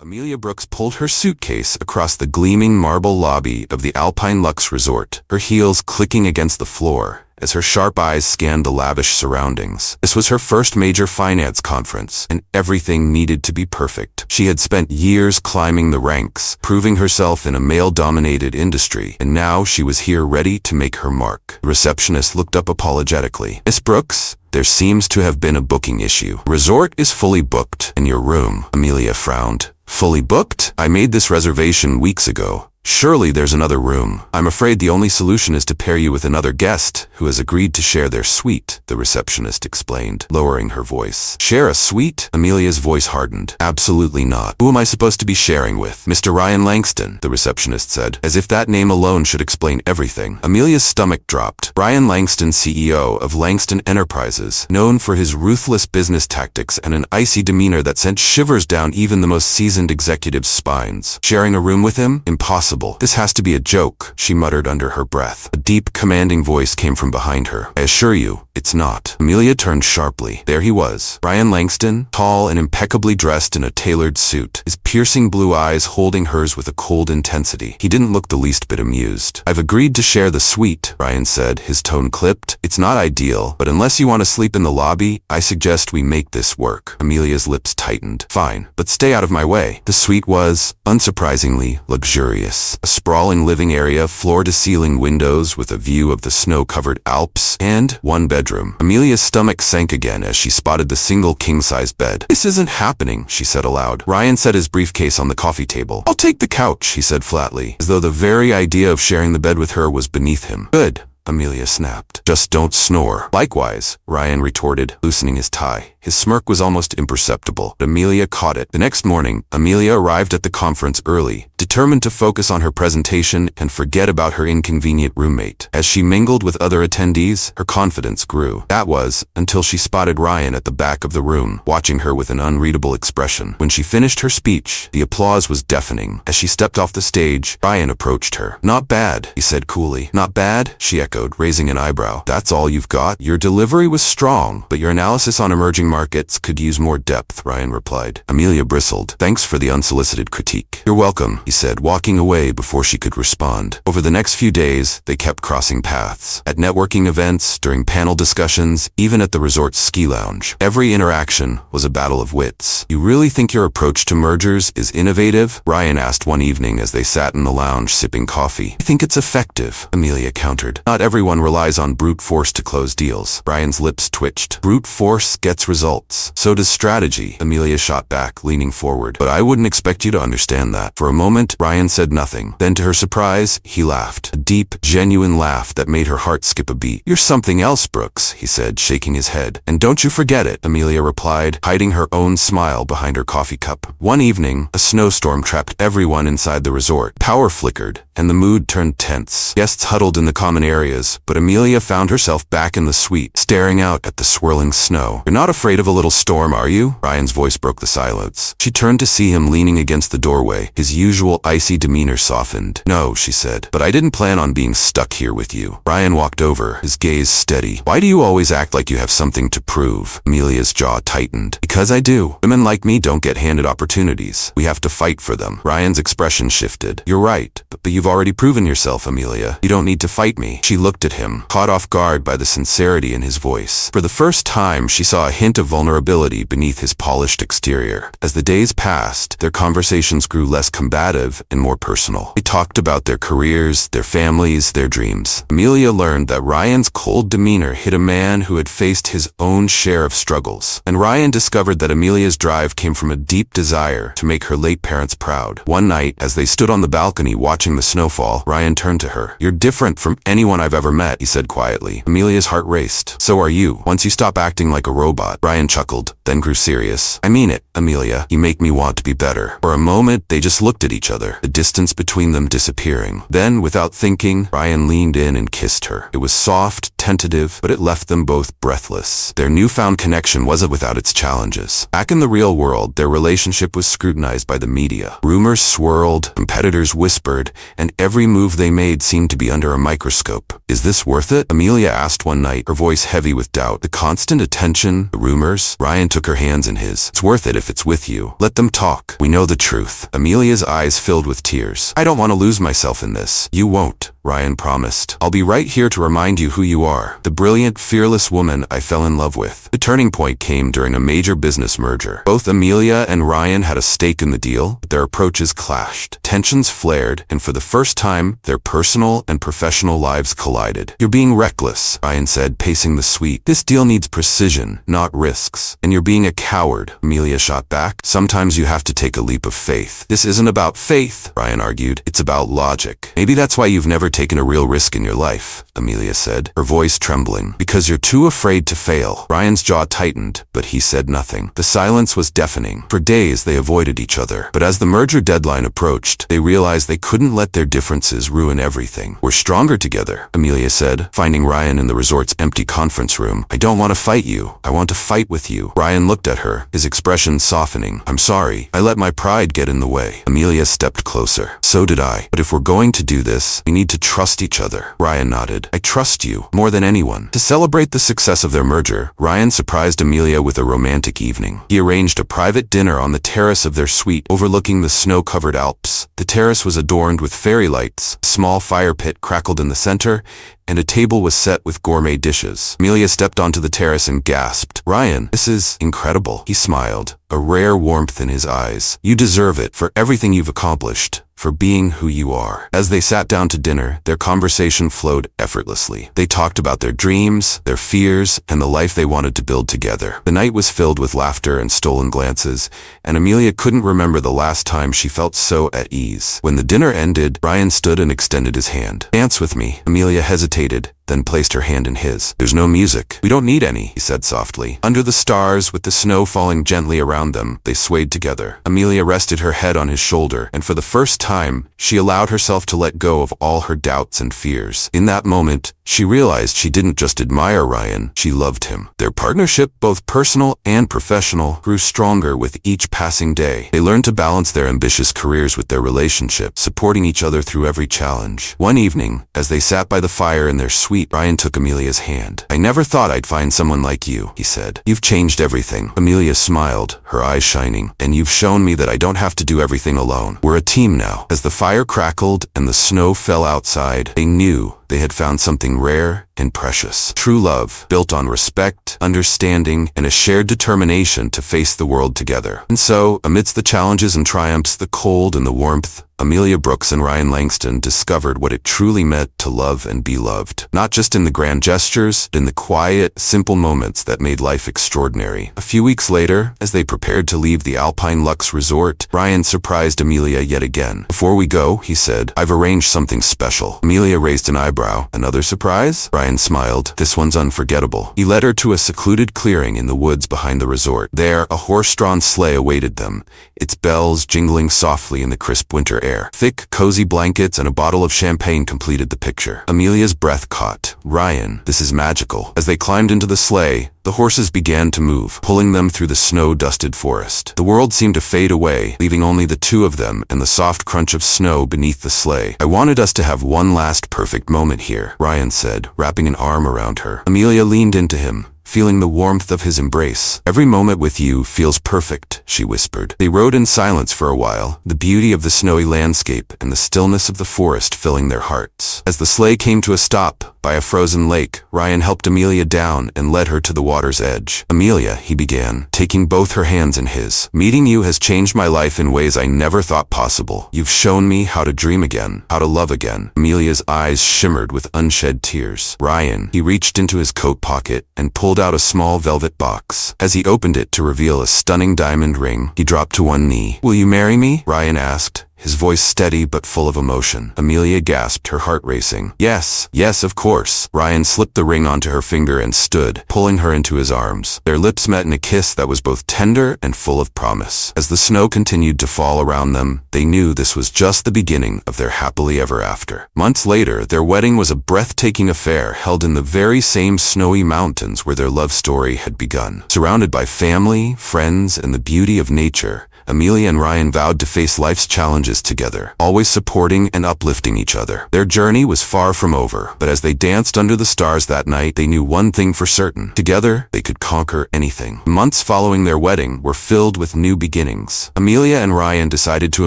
Amelia Brooks pulled her suitcase across the gleaming marble lobby of the Alpine Luxe Resort, her heels clicking against the floor as her sharp eyes scanned the lavish surroundings. This was her first major finance conference, and everything needed to be perfect. She had spent years climbing the ranks, proving herself in a male-dominated industry, and now she was here ready to make her mark. The receptionist looked up apologetically. "Miss Brooks, there seems to have been a booking issue. Resort is fully booked, and your room." Amelia frowned. "Fully booked? I made this reservation weeks ago. Surely there's another room. I'm afraid the only solution is to pair you with another guest who has agreed to share their suite," the receptionist explained, lowering her voice. "Share a suite?" Amelia's voice hardened. "Absolutely not. Who am I supposed to be sharing with?" "Mr. Ryan Langston," the receptionist said, as if that name alone should explain everything. Amelia's stomach dropped. Ryan Langston, CEO of Langston Enterprises, known for his ruthless business tactics and an icy demeanor that sent shivers down even the most seasoned executives' spines. Sharing a room with him? Impossible. "This has to be a joke," she muttered under her breath. A deep, commanding voice came from behind her. "I assure you, it's not." Amelia turned sharply. There he was, Ryan Langston, tall and impeccably dressed in a tailored suit, his piercing blue eyes holding hers with a cold intensity. He didn't look the least bit amused. "I've agreed to share the suite," Ryan said, his tone clipped. "It's not ideal, but unless you want to sleep in the lobby, I suggest we make this work." Amelia's lips tightened. "Fine, but stay out of my way." The suite was, unsurprisingly, luxurious. A sprawling living area, floor-to-ceiling windows with a view of the snow-covered Alps, and one bedroom. Amelia's stomach sank again as she spotted the single king-size bed. "This isn't happening," she said aloud. Ryan set his briefcase on the coffee table. "I'll take the couch," he said flatly, as though the very idea of sharing the bed with her was beneath him. "Good," Amelia snapped. "Just don't snore." "Likewise," Ryan retorted, loosening his tie. His smirk was almost imperceptible, but Amelia caught it. The next morning, Amelia arrived at the conference early, determined to focus on her presentation and forget about her inconvenient roommate. As she mingled with other attendees, her confidence grew. That was, until she spotted Ryan at the back of the room, watching her with an unreadable expression. When she finished her speech, the applause was deafening. As she stepped off the stage, Ryan approached her. "Not bad," he said coolly. "Not bad?" she echoed, raising an eyebrow. "That's all you've got? Your delivery was strong, but your analysis on emerging markets could use more depth," Ryan replied. Amelia bristled. "Thanks for the unsolicited critique." "You're welcome," he said, walking away before she could respond. Over the next few days, they kept crossing paths. At networking events, during panel discussions, even at the resort's ski lounge. Every interaction was a battle of wits. "You really think your approach to mergers is innovative?" Ryan asked one evening as they sat in the lounge sipping coffee. "I think it's effective," Amelia countered. "Not everyone relies on brute force to close deals." Ryan's lips twitched. "Brute force gets results. So does strategy," Amelia shot back, leaning forward. "But I wouldn't expect you to understand that." For a moment, Ryan said nothing. Then, to her surprise, he laughed. A deep, genuine laugh that made her heart skip a beat. "You're something else, Brooks," he said, shaking his head. "And don't you forget it," Amelia replied, hiding her own smile behind her coffee cup. One evening, a snowstorm trapped everyone inside the resort. Power flickered, and the mood turned tense. Guests huddled in the common areas, but Amelia found herself back in the suite, staring out at the swirling snow. "You're not afraid of a little storm, are you?" Ryan's voice broke the silence. She turned to see him leaning against the doorway, his usual icy demeanor softened. "No," she said, "but I didn't plan on being stuck here with you." Ryan walked over, his gaze steady. "Why do you always act like you have something to prove?" Amelia's jaw tightened. "Because I do. Women like me don't get handed opportunities. We have to fight for them." Ryan's expression shifted. "You're right, but you've already proven yourself, Amelia. You don't need to fight me." She looked at him, caught off guard by the sincerity in his voice. For the first time, she saw a hint of vulnerability beneath his polished exterior. As the days passed, their conversations grew less combative and more personal. They talked about their careers, their families, their dreams. Amelia learned that Ryan's cold demeanor hid a man who had faced his own share of struggles. And Ryan discovered that Amelia's drive came from a deep desire to make her late parents proud. One night, as they stood on the balcony watching the snowfall, Ryan turned to her. "You're different from anyone I've ever met," he said quietly. Amelia's heart raced. "So are you. Once you stop acting like a robot." Ryan chuckled, then grew serious. "I mean it, Amelia. You make me want to be better." For a moment, they just looked at each other, the distance between them disappearing. Then, without thinking, Ryan leaned in and kissed her. It was soft, tentative, but it left them both breathless. Their newfound connection wasn't without its challenges. Back in the real world, their relationship was scrutinized by the media. Rumors swirled, competitors whispered, and every move they made seemed to be under a microscope. "Is this worth it?" Amelia asked one night, her voice heavy with doubt. "The constant attention, the rumors?" Ryan took her hands in his. It's worth it if it's with you. Let them talk. We know the truth. Amelia's eyes filled with tears. I don't want to lose myself in this. You won't, Ryan promised. I'll be right here to remind you who you are. The brilliant, fearless woman I fell in love with. The turning point came during a major business merger. Both Amelia and Ryan had a stake in the deal, but their approaches clashed. Tensions flared, and for the first time, their personal and professional lives collided. You're being reckless, Ryan said, pacing the suite. This deal needs precision, not risks. And you're being a coward, Amelia shot back. Sometimes you have to take a leap of faith. This isn't about faith, Ryan argued. It's about logic. Maybe that's why you've never taken a real risk in your life, Amelia said, her voice trembling. Because you're too afraid to fail. Ryan's jaw tightened, but he said nothing. The silence was deafening. For days they avoided each other. But as the merger deadline approached, they realized they couldn't let their differences ruin everything. We're stronger together, Amelia said, finding Ryan in the resort's empty conference room. I don't want to fight you. I want to fight with you. Ryan looked at her, his expression softening. I'm sorry. I let my pride get in the way. Amelia stepped closer. So did I. But if we're going to do this, we need to trust each other. Ryan nodded. I trust you more than anyone. To celebrate the success of their merger, Ryan surprised Amelia with a romantic evening. He arranged a private dinner on the terrace of their suite overlooking the snow-covered Alps. The terrace was adorned with fairy lights, a small fire pit crackled in the center, and a table was set with gourmet dishes. Amelia stepped onto the terrace and gasped. Ryan, this is incredible. He smiled, a rare warmth in his eyes. You deserve it for everything you've accomplished, for being who you are. As they sat down to dinner, their conversation flowed effortlessly. They talked about their dreams, their fears, and the life they wanted to build together. The night was filled with laughter and stolen glances, and Amelia couldn't remember the last time she felt so at ease. When the dinner ended, Ryan stood and extended his hand. Dance with me. Amelia hesitated, then placed her hand in his. There's no music. We don't need any, he said softly. Under the stars, with the snow falling gently around them, they swayed together. Amelia rested her head on his shoulder, and for the first time, she allowed herself to let go of all her doubts and fears. In that moment, she realized she didn't just admire Ryan, she loved him. Their partnership, both personal and professional, grew stronger with each passing day. They learned to balance their ambitious careers with their relationship, supporting each other through every challenge. One evening, as they sat by the fire in their suite, Ryan took Amelia's hand. I never thought I'd find someone like you, he said. You've changed everything. Amelia smiled, her eyes shining. And you've shown me that I don't have to do everything alone. We're a team now. As the fire crackled and the snow fell outside, they knew they had found something rare and precious. True love, built on respect, understanding, and a shared determination to face the world together. And so, amidst the challenges and triumphs, the cold and the warmth, Amelia Brooks and Ryan Langston discovered what it truly meant to love and be loved. Not just in the grand gestures, but in the quiet, simple moments that made life extraordinary. A few weeks later, as they prepared to leave the Alpine Luxe Resort, Ryan surprised Amelia yet again. Before we go, he said, I've arranged something special. Amelia raised an eyebrow. Another surprise? Ryan smiled. This one's unforgettable. He led her to a secluded clearing in the woods behind the resort. There, a horse-drawn sleigh awaited them, its bells jingling softly in the crisp winter air. Thick, cozy blankets and a bottle of champagne completed the picture. Amelia's breath caught. Ryan, this is magical. As they climbed into the sleigh, the horses began to move, pulling them through the snow-dusted forest. The world seemed to fade away, leaving only the two of them and the soft crunch of snow beneath the sleigh. I wanted us to have one last perfect moment here, Ryan said, wrapping an arm around her. Amelia leaned into him, feeling the warmth of his embrace. Every moment with you feels perfect, she whispered. They rode in silence for a while, the beauty of the snowy landscape and the stillness of the forest filling their hearts. As the sleigh came to a stop by a frozen lake, Ryan helped Amelia down and led her to the water's edge. Amelia, he began, taking both her hands in his. Meeting you has changed my life in ways I never thought possible. You've shown me how to dream again, how to love again. Amelia's eyes shimmered with unshed tears. Ryan, he reached into his coat pocket and pulled out a small velvet box. As he opened it to reveal a stunning diamond ring, he dropped to one knee. Will you marry me? Ryan asked, his voice steady but full of emotion. Amelia gasped, her heart racing. Yes, of course. Ryan slipped the ring onto her finger and stood, pulling her into his arms. Their lips met in a kiss that was both tender and full of promise. As the snow continued to fall around them, they knew this was just the beginning of their happily ever after. Months later, their wedding was a breathtaking affair held in the very same snowy mountains where their love story had begun. Surrounded by family, friends, and the beauty of nature, Amelia and Ryan vowed to face life's challenges together, always supporting and uplifting each other. Their journey was far from over, but as they danced under the stars that night, they knew one thing for certain. Together, they could conquer anything. Months following their wedding were filled with new beginnings. Amelia and Ryan decided to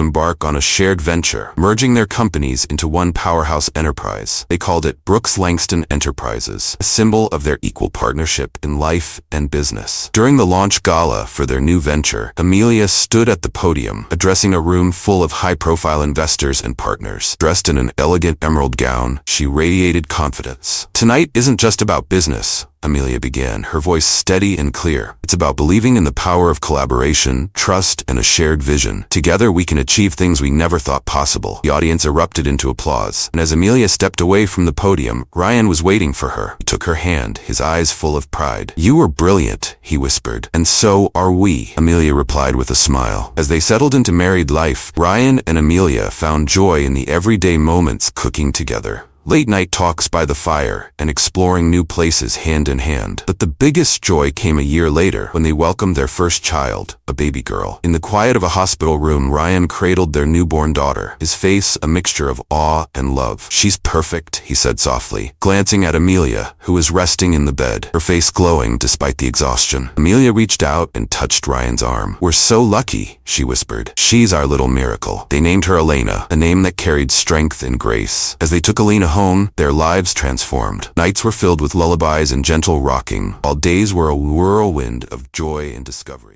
embark on a shared venture, merging their companies into one powerhouse enterprise. They called it Brooks Langston Enterprises, a symbol of their equal partnership in life and business. During the launch gala for their new venture, Amelia stood at the podium, addressing a room full of high-profile investors and partners. Dressed in an elegant emerald gown, she radiated confidence. "Tonight isn't just about business," Amelia began, her voice steady and clear. "It's about believing in the power of collaboration, trust, and a shared vision. Together we can achieve things we never thought possible." The audience erupted into applause, and as Amelia stepped away from the podium, Ryan was waiting for her. He took her hand, his eyes full of pride. "You were brilliant," he whispered. "And so are we," Amelia replied with a smile. As they settled into married life, Ryan and Amelia found joy in the everyday moments cooking together. Late-night talks by the fire, and exploring new places hand in hand. But the biggest joy came a year later when they welcomed their first child, a baby girl. In the quiet of a hospital room, Ryan cradled their newborn daughter, his face a mixture of awe and love. "She's perfect," he said softly, glancing at Amelia, who was resting in the bed, her face glowing despite the exhaustion. Amelia reached out and touched Ryan's arm. "We're so lucky," she whispered. "She's our little miracle." They named her Elena, a name that carried strength and grace. As they took Elena home, their lives transformed. Nights were filled with lullabies and gentle rocking, while days were a whirlwind of joy and discovery.